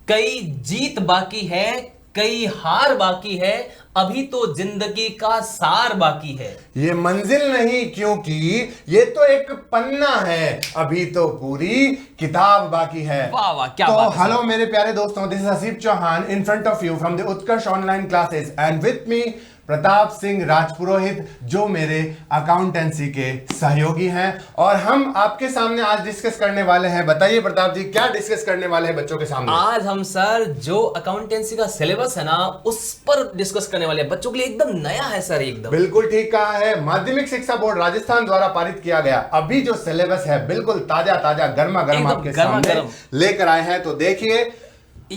कई जीत बाकी है, कई हार बाकी है, अभी तो जिंदगी का सार बाकी है। ये मंजिल नहीं क्योंकि ये तो एक पन्ना है, अभी तो पूरी किताब बाकी है। वाह वाह, क्या तो बात है। हेलो मेरे प्यारे दोस्तों, this is Haseeb Chauhan in front of you from the Utkarsh online classes and with me Pratap Singh Rajpurohit, जो मेरे अकाउंटेंसी के सहयोगी हैं। और हम आपके सामने आज डिस्कस करने वाले हैं, बताइए प्रताप जी क्या डिस्कस करने वाले हैं बच्चों के सामने? आज हम सर जो अकाउंटेंसी का सिलेबस है ना, उस पर डिस्कस करने वाले हैं। बच्चों के लिए एकदम नया है सर, एकदम बिल्कुल ठीक कहा है। माध्यमिक शिक्षा बोर्ड राजस्थान द्वारा पारित किया गया अभी जो सिलेबस है, बिल्कुल ताजा ताजा गर्मा गर्म एकदम आपके गर्मा सामने गर्म लेकर आए हैं। तो देखिए,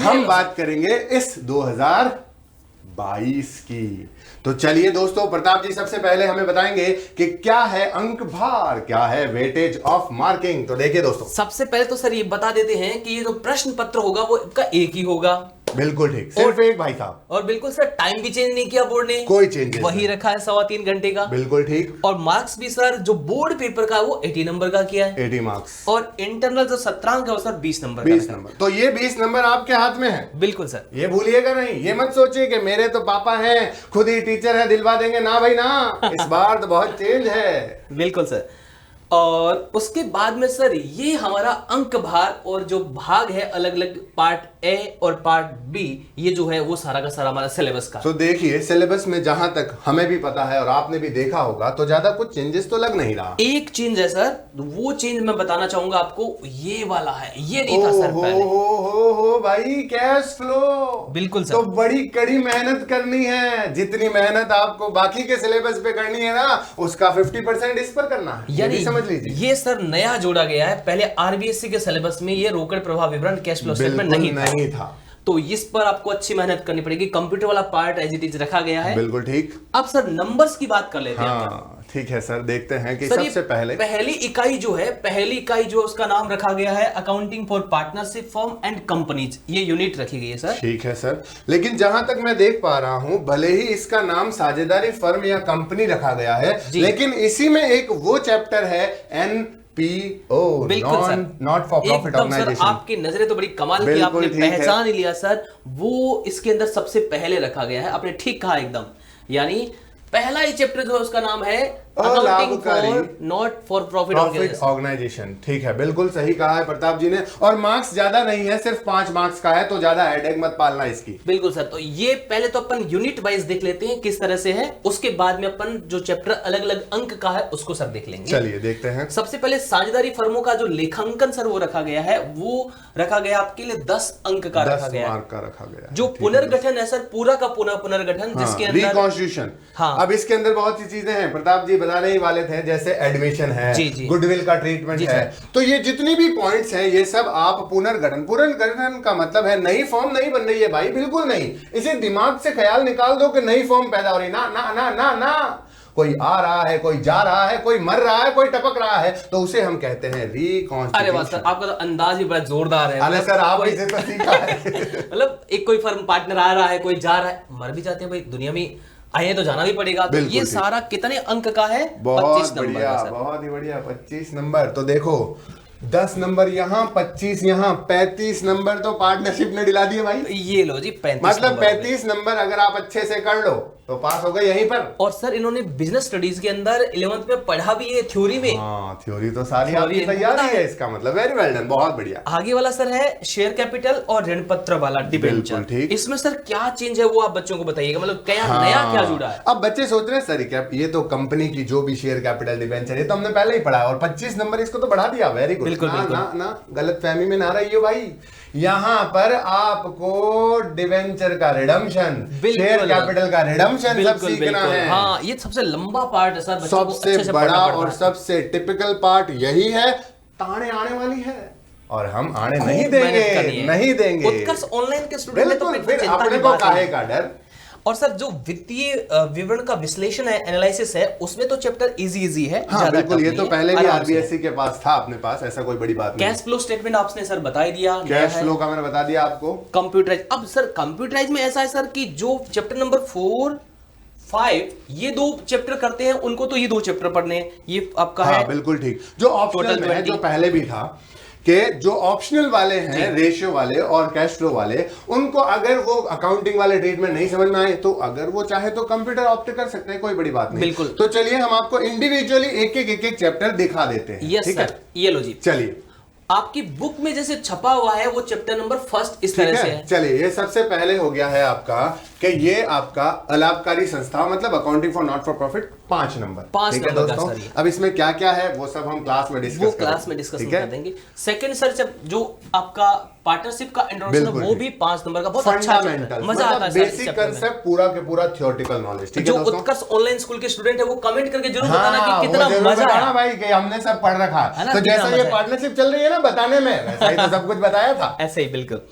हम बात करेंगे इस 2022 की। तो चलिए दोस्तों, प्रताप जी सबसे पहले हमें बताएंगे कि क्या है अंक भार, क्या है वेटेज ऑफ मार्किंग। तो देखिए दोस्तों, सबसे पहले तो सर ये बता देते हैं कि ये जो प्रश्न पत्र होगा वो इसका एक ही होगा। बिल्कुल ठीक, सिर्फ एक भाई साहब। और बिल्कुल सर टाइम भी चेंज नहीं किया बोर्ड ने, कोई चेंज वही रखा है 3.25 घंटे का। बिल्कुल ठीक। और मार्क्स भी सर जो बोर्ड पेपर का वो 80 नंबर का किया है। 80 मार्क्स। और इंटरनल जो 17 अंक है वो सर 20 नंबर 20 नंबर। तो ये 20 नंबर आपके हाथ में है। बिल्कुल सर, ये भूलिएगा नहीं। ये मत सोचिए कि मेरे तो पापा हैं, खुद ही टीचर है, दिलवा देंगे ना भाई ना। इस बार तो बहुत चेंज है। बिल्कुल सर। और उसके बाद में सर ये हमारा अंक भार और जो भाग है अलग अलग पार्ट ए और पार्ट बी, ये जो है वो सारा का सारा हमारा सिलेबस का। तो देखिए, सिलेबस में जहां तक हमें भी पता है और आपने भी देखा होगा, तो ज्यादा कुछ चेंजेस तो लग नहीं रहा। एक चेंज है सर, वो चेंज मैं बताना चाहूंगा आपको, ये वाला है, ये नहीं था सर पहले। हो भाई, कैश फ्लो। बिल्कुल सर। तो बड़ी कड़ी मेहनत करनी है। जितनी मेहनत आपको बाकी के सिलेबस पे करनी है ना, उसका 50% इस पर करना है। यानी समझ लीजिए, ये सर नया जोड़ा गया है। पहले आरबीएससी के सिलेबस में ये रोकड़ प्रवाह विवरण कैश फ्लो स्टेटमेंट नहीं था। तो इस पर आपको अच्छी मेहनत करनी पड़ेगी। कंप्यूटर वाला पार्ट एज इट इज रखा गया है। बिल्कुल ठीक। अब सर नंबर्स की बात कर लेते हैं। हाँ ठीक है सर, देखते हैं कि सर सबसे पहली इकाई जो है, पहली इकाई जो उसका नाम रखा गया है accounting for partnership firm and companies, ये यूनिट रखी गई है सर। ठीक है सर, लेकिन जहां तक मैं देख पा रहा हूं, भले ही इसका नाम साझेदारी फर्म या कंपनी रखा गया है, लेकिन इसी में एक वो चैप्टर है NPO, not for profit organisation. आपकी नजरें तो बड़ी कमाल की, आपने पहचान ही लिया सर। वो इसके अंदर सबसे पहले रखा गया है, आपने ठीक कहा एकदम। यानी पहला ही चैप्टर जो है उसका नाम है accounting for not for profit organisation. ठीक है, बिल्कुल सही कहा है प्रताप जी ने। और मार्क्स ज्यादा नहीं है, सिर्फ 5 मार्क्स का है, तो ज्यादा हेडेक मत पालना इसकी। बिल्कुल सर। तो ये पहले तो अपन यूनिट वाइज देख लेते हैं किस तरह से है, उसके बाद में अपन जो चैप्टर अलग अलग अंक का है उसको सर देख लेंगे। चलिए देखते हैं। सबसे पहले साझेदारी फर्मों का जो लेखांकन सर वो रखा गया है, वो रखा गया आपके लिए 10 अंक का रखा गया है। जो पुनर्गठन है सर, पूरा का पुनर्गठन, जिसके अंदर रिकॉन्स्टिट्यूशन। हाँ, अब इसके अंदर बहुत सी चीजें हैं, प्रताप जी बताने ही वाले थे, जैसे एडमिशन है, गुडविल का ट्रीटमेंट है। तो ये जितनी भी पॉइंट्स हैं, ये सब आप पुनर्गठन का मतलब है नई फॉर्म नहीं बन रही है भाई, बिल्कुल नहीं। इसे दिमाग से ख्याल निकाल दो कि नई फॉर्म पैदा हो रही, ना ना ना ना ना। कोई आ रहा है, कोई जा रहा है, कोई मर रहा है, कोई टपक रहा है, तो उसे हम कहते हैं रिकॉन्स्टिट्यूशन। अरे वाह सर, आपका तो अंदाज ही बड़ा जोरदार है। अरे सर, आप इसे तो सीखा है। मतलब एक कोई फर्म पार्टनर आ रहा है, कोई जा रहा है, मर भी जाते हैं भाई, दुनिया में आए तो जाना भी पड़ेगा। तो ये सारा कितने अंक का है? 25 नंबर का सर। बहुत ही बढ़िया, 25 नंबर। तो देखो 10 नंबर यहाँ, 25 यहाँ, 35 नंबर तो पार्टनरशिप ने दिला दिए भाई। ये लो जी 35 मतलब 35 नंबर अगर आप अच्छे से कर लो तो पास हो गए यहीं पर। और सर इन्होंने बिजनेस स्टडीज के अंदर 11th में पढ़ा भी है, थ्योरी में। हाँ, थ्योरी तो सारी आपकी तैयार है, इसका मतलब वेरी वेल डन, बहुत बढ़िया। आगे वाला सर है शेयर कैपिटल और ऋण पत्र वाला डिबेंचर। इसमें सर क्या चेंज है वो आप बच्चों को बताइएगा, मतलब क्या नया क्या जुड़ा है। अब बच्चे सोच रहे हैं सर क्या ये तो कंपनी की जो भी शेयर कैपिटल डिबेंचर, ये तो हमने पहले ही पढ़ा है, और 25 नंबर इसको तो बढ़ा दिया। Very good. ना गलत फहमी में ना रहिए भाई। यहाँ पर आपको डिवेंचर का रिडम्पशन, शेयर कैपिटल का रिडम्पशन सब सीखना है। हाँ, ये सबसे लंबा पार्ट है सर, सबसे बड़ा और सबसे टिपिकल पार्ट यही है। ताने आने वाली है और हम आने नहीं देंगे। उत्कर्ष ऑनलाइन के स्टूडेंट तो फिर अपने को काहे का डर। और सर जो वित्तीय विवरण का विश्लेषण है, एनालिसिस है, उसमें तो चैप्टर इजी है। हाँ, बिल्कुल, ये तो पहले भी आरबीएससी के पास था, अपने पास, ऐसा कोई बड़ी बात नहीं। कैश फ्लो स्टेटमेंट आपने सर बता ही दिया, कैश फ्लो का मैंने बता दिया आपको। कंप्यूटराइज, अब सर कंप्यूटराइज में ऐसा है सर कि जो चैप्टर नंबर 4, 5 ये 2 चैप्टर करते हैं, उनको तो ये 2 चैप्टर पढ़ने हैं। ये आपका है बिल्कुल ठीक। जो ऑप्शनल में है, जो पहले भी था कि जो ऑप्शनल वाले हैं, रेशियो वाले और कैश फ्लो वाले, उनको अगर वो अकाउंटिंग वाले ट्रीटमेंट नहीं समझ में आए तो अगर वो चाहे तो कंप्यूटर ऑप्ट कर सकते हैं, कोई बड़ी बात नहीं। बिल्कुल। तो चलिए हम आपको इंडिविजुअली एक चैप्टर दिखा देते हैं। ठीक है, ये लो जी, चलिए। आपकी बुक में जैसे छपा हुआ है वो चैप्टर नंबर फर्स्ट इस तरह से है। चलिए, ये सबसे पहले हो गया है आपका कि ये आपका अलाभकारी संस्था, मतलब accounting for not for profit, 5 number. 5 ठीक है नंबर दोस्तों, का सर। अब इसमें क्या क्या है वो सब हम क्लास में डिस्कस कर देंगे। सेकंड सर जो आपका पार्टनरशिप का इंट्रोडक्शन वो भी 5 नंबर का, बहुत अच्छा है, मजा आता है। बेसिक कांसेप्ट पूरा के पूरा थ्योरेटिकल नॉलेज। ठीक है जो उत्कर्ष ऑनलाइन स्कूल के स्टूडेंट है वो कमेंट करके जरूर बताना कि कितना मजा आया भाई, कि हमने सब पढ़ रखा है। तो जैसा ये पार्टनरशिप चल रही है ना बताने में, वैसा ही तो सब कुछ बताया था। ऐसे ही बिल्कुल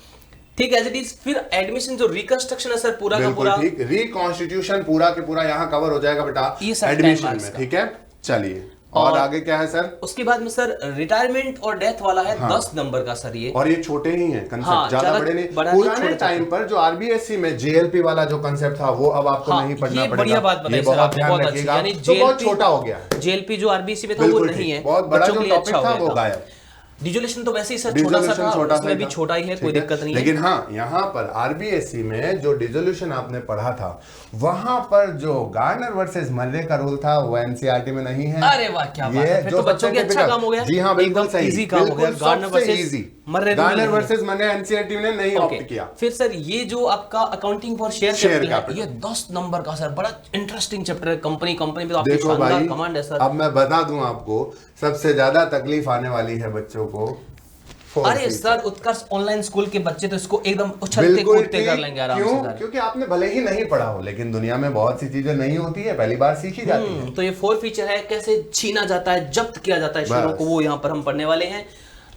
ठीक है, एज इट इज। फिर एडमिशन जो रिकंस्ट्रक्शन है सर पूरा का पूरा, ठीक, रिकॉन्स्टिट्यूशन पूरा के पूरा यहाँ कवर हो जाएगा बेटा एडमिशन में। ठीक है, चलिए। और आगे क्या है सर? उसके बाद में सर रिटायरमेंट और डेथ वाला है 10 नंबर का सर ये, और ये छोटे ही हैं कंसेप्ट, ज्यादा बड़े नहीं। पुराने टाइम पर जो आरबीएससी में जेएलपी वाला जो कंसेप्ट था वो अब आपको नहीं पढ़ना पड़ेगा। बढ़िया बात बताई सर आपने, बहुत अच्छी। यानी बहुत छोटा हो गया, जेएलपी जो आरबीएससी में था वो नहीं है, बहुत बड़ा जो टॉपिक था वो गायब। डिजोल्यूशन तो वैसे ही सर छोटा सा था, उसमें भी छोटा ही है, कोई दिक्कत नहीं है। लेकिन हाँ, यहाँ पर आरबीएससी में जो डिसोल्यूशन आपने पढ़ा था, वहां पर जो गार्नर वर्सेस मर्रे का रूल था वो एनसीईआरटी में नहीं है। अरे वाह, क्या बात है, फिर तो बच्चों के अच्छा काम हो गया। जी हाँ, बिल्कुल सही, इजी काम हो गया। गार्नर वर्सेस मर्रे एनसीईआरटी ने नहीं ऑप्ट किया। फिर सर ये जो आपका अकाउंटिंग फॉर शेयर कैपिटल, ये 10 नंबर का सर बड़ा इंटरेस्टिंग चैप्टर है। कंपनी पे तो आपकी शानदार कमांड है सर। अब मैं बता दूं आपको, सबसे ज्यादा तकलीफ आने वाली है बच्चों को। अरे सर, उत्कर्ष ऑनलाइन स्कूल के बच्चे तो इसको एकदम उछलते कूदते कर लेंगे आराम से सर। क्योंकि आपने भले ही नहीं पढ़ा हो, लेकिन दुनिया में बहुत सी चीजें नहीं होती है, पहली बार सीखी जाती है। तो ये 4 फीचर है, कैसे छीना जाता है, जब्त किया जाता है शेयरों को, वो यहाँ पर हम पढ़ने वाले हैं।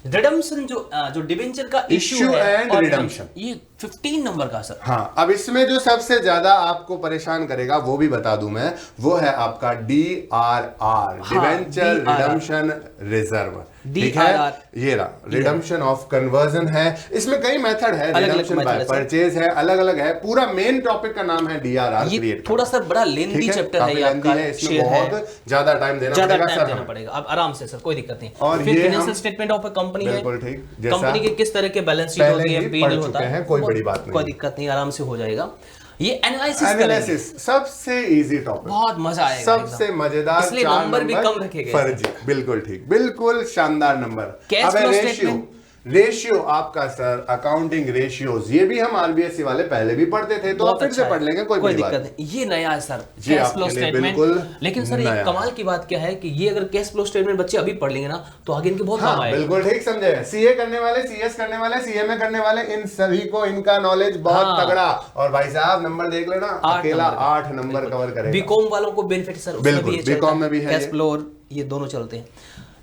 रिडम्पशन जो डिबेंचर का इश्यू एंड रिडम्पशन, ये 15 नंबर का सर। हाँ, अब इसमें जो सबसे ज्यादा आपको परेशान करेगा वो भी बता दूं मैं, वो है आपका DRR, डिबेंचर रिडम्पशन रिजर्व। ठीक है, ये रहा रिडम्पशन ऑफ कन्वर्जन है। इसमें कई मेथड है, रिडम्पशन बाय परचेज है, अलग अलग है। पूरा मेन टॉपिक का नाम है DRR क्रिएट। थोड़ा सा बड़ा लेंथी चैप्टर है, आपका इसमें बहुत ज्यादा टाइम देना पड़ेगा। अब आराम से सर, कोई दिक्कत नहीं। और फिर financial statement of a company है, कंपनी के किस तरह के बैलेंस शीट होती है, P&L होता है, कोई बड़ी बात नहीं, कोई दिक्कत नहीं, आराम से हो जाएगा। ये एनालिसिस सबसे इजी टॉपिक, बहुत मजा आएगा, सबसे मजेदार, इसलिए नंबर भी कम रखे गए। फर्जी, बिल्कुल ठीक, बिल्कुल शानदार number. Cash flow statement, ratio आपका सर, अकाउंटिंग रेशियोज, ये भी हम आरबीएससी वाले पहले भी पढ़ते थे, तो फिर से पढ़ लेंगे, कोई दिक्कत नहीं। ये नया है सर, कैश फ्लो स्टेटमेंट। लेकिन सर एक कमाल की बात क्या है कि ये अगर कैश फ्लो स्टेटमेंट बच्चे अभी पढ़ लेंगे ना तो आगे इनके बहुत काम आएगा। बिल्कुल ठीक समझे। सीए करने वाले, सीएस करने वाले, सीएमए करने वाले, इन सभी को इनका नॉलेज बहुत तगड़ा। और भाई साहब नंबर देख लेना, अकेला 8 नंबर कवर करेगा। बीकॉम वालों को बेनिफिट सर, बिल्कुल बीकॉम में भी है, कैश फ्लो ये दोनों चलते हैं।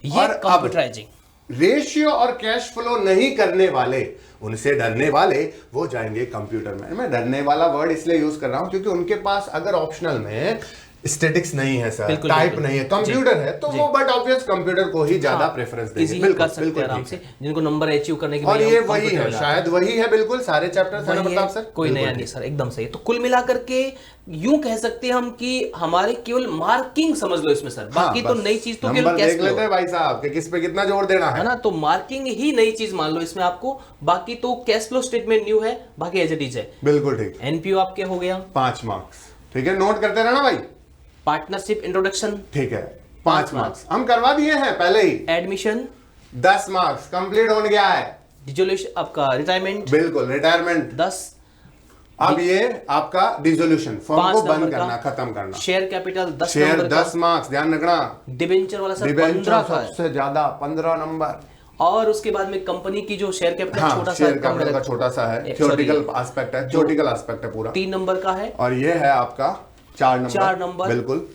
ये कंप्यूटराइजिंग रेशियो और कैश फ्लो नहीं करने वाले, उनसे डरने वाले, वो जाएंगे कंप्यूटर में। मैं डरने वाला वर्ड इसलिए यूज कर रहा हूं क्योंकि उनके पास अगर ऑप्शनल में स्टैटिक्स नहीं है सर, टाइप नहीं है, कंप्यूटर है, तो वो बट ऑब्वियस कंप्यूटर को ही ज्यादा प्रेफरेंस देंगे। बिल्कुल कर सकते हैं आराम से, जिनको नंबर अचीव करने के लिए। और ये वही है, शायद वही है, बिल्कुल सारे चैप्टर्स है ना प्रताप सर, कोई नया नहीं सर, एकदम सही। तो कुल मिलाकर के यूं कह सकते हैं हम कि हमारे केवल मार्किंग समझ लो इसमें सर, बाकी तो नई चीज तो केवल देख लेते हैं भाई साहब कि किस पे कितना जोर देना है ना। तो मार्किंग ही नई चीज मान लो इसमें आपको, बाकी तो कैश फ्लो स्टेटमेंट न्यू है, बाकी एज इट इज है। बिल्कुल ठीक। एनपीओ आपके हो गया 5 मार्क्स, ठीक है, नोट करते रहना भाई। पार्टनरशिप इंट्रोडक्शन, ठीक है, 5 मार्क्स हम करवा दिए हैं पहले ही। एडमिशन 10 मार्क्स कंप्लीट हो गया है। डिसोल्यूशन आपका, रिटायरमेंट, बिल्कुल रिटायरमेंट 10। अब ये आपका डिसोल्यूशन, फॉर्म को बंद करना, खत्म करना। शेयर कैपिटल 10 शेयर 10 मार्क्स, ध्यान रखना। डिबेंचर वाला सर 15 का सबसे ज्यादा 15 नंबर। और उसके बाद में कंपनी की जो शेयर कैपिटल छोटा सा, शेयर कैपिटल का छोटा सा है, थ्योरेटिकल एस्पेक्ट है, थ्योरेटिकल एस्पेक्ट है पूरा, 3 नंबर का है। और ये है आपका 4 नंबर, बिल्कुल।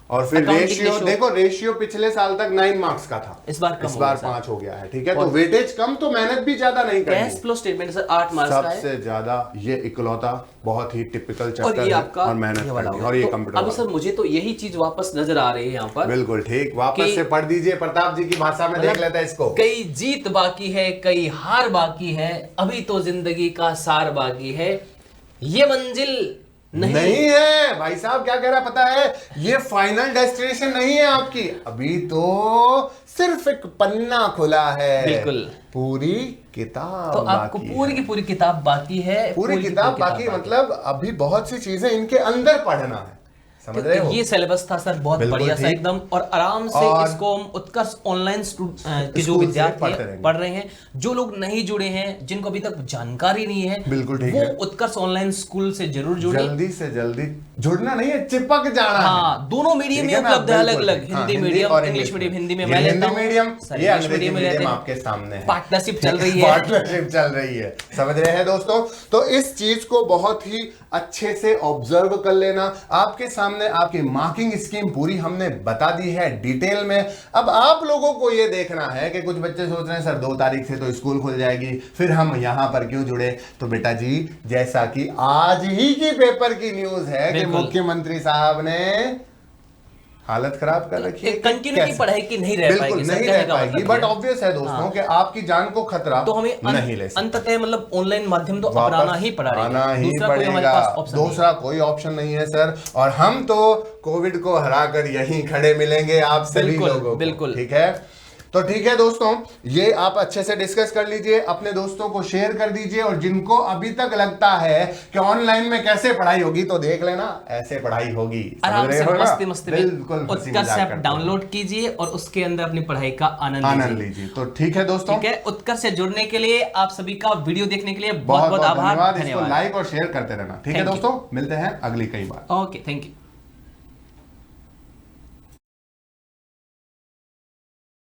और फिर रेशियो देखो, रेशियो पिछले साल तक 9 मार्क्स का था, इस बार 5 हो गया है, ठीक है। तो वेटेज कम, तो मेहनत भी ज्यादा नहीं करनी। Cash flow statement sir 8 marks का है, सबसे ज्यादा ये इकलौता बहुत ही टिपिकल चैप्टर है, और मेहनत करनी, और ये कंप्यूटर। अभी सर मुझे तो यही चीज वापस नजर आ रही है यहाँ पर। बिल्कुल ठीक, वापस से पढ़ दीजिए, प्रताप जी की भाषा में देख लेते हैं इसको। कई जीत बाकी है, कई हार बाकी है, अभी तो जिंदगी का सार बाकी है, ये मंजिल नहीं है भाई साहब। क्या कह रहा है पता है, ये फाइनल डेस्टिनेशन नहीं है आपकी, अभी तो सिर्फ एक पन्ना खुला है। बिल्कुल, पूरी किताब तो आपको पूरी की पूरी किताब बाकी है। पूरी किताब बाकी मतलब अभी बहुत सी चीजें इनके अंदर पढ़ना है, समझ रहे हो। ये सिलेबस था सर बहुत बढ़िया सा एकदम, और आराम से इसको हम उत्कर्ष ऑनलाइन के जो विद्यार्थी पढ़ रहे हैं, जो लोग नहीं जुड़े हैं, जिनको अभी तक जानकारी नहीं है, बिल्कुल ठीक वो है, उत्कर्ष ऑनलाइन स्कूल से जरूर जुड़े। जल्दी से जल्दी जुड़ना नहीं है, चिपक जाना है। दोनों मीडियम में उपलब्ध है, अलग अलग, हिंदी मीडियम और इंग्लिश मीडियम। हिंदी में मैं लेता हूं, मीडियम, ये अंग्रेजी में लेते हैं, आपके सामने है, पार्टनरशिप चल रही है, पार्टनरशिप चल रही है, समझ रहे हैं दोस्तों। तो इस चीज को बहुत ही अच्छे से ऑब्जर्व कर लेना। आपके सामने आपकी मार्किंग स्कीम पूरी हमने बता दी है डिटेल में। अब आप लोगों को ये देखना है कि कुछ बच्चे सोच रहे हैं सर 2 तारीख से तो स्कूल खुल जाएगी, फिर हम यहां पर क्यों जुड़े। तो बेटा जी, जैसा कि आज ही की पेपर की न्यूज है कि मुख्यमंत्री साहब ने हालत खराब कर रखी है, कंटिन्यूटी पढ़ाई की नहीं रह पाएगी, नहीं रह पाएगी, बट ऑब्वियस है दोस्तों कि आपकी जान को खतरा तो हमें नहीं ले सकते। अंततः मतलब ऑनलाइन माध्यम तो अपनाना ही पड़ेगा, दूसरा कोई ऑप्शन नहीं है सर। और हम तो कोविड को हराकर यहीं खड़े मिलेंगे आप सभी लोगों को, बिल्कुल ठीक है। तो ठीक है दोस्तों, ये आप अच्छे से डिस्कस कर लीजिए, अपने दोस्तों को शेयर कर दीजिए, और जिनको अभी तक लगता है कि ऑनलाइन में कैसे पढ़ाई होगी तो देख लेना, ऐसे पढ़ाई होगी आराम से मस्ती मस्ती बिल्कुल उत्कर्ष ऐप डाउनलोड कीजिए और उसके अंदर अपनी पढ़ाई का आनंद लीजिए। तो ठीक है दोस्तों, ठीक है। उत्कर्ष से जुड़ने के लिए आप सभी का वीडियो देखने के लिए बहुत बहुत आभार, धन्यवाद। इसको लाइक और शेयर करते रहना, ठीक है दोस्तों। मिलते हैं अगली कई बार। Okay, thank you.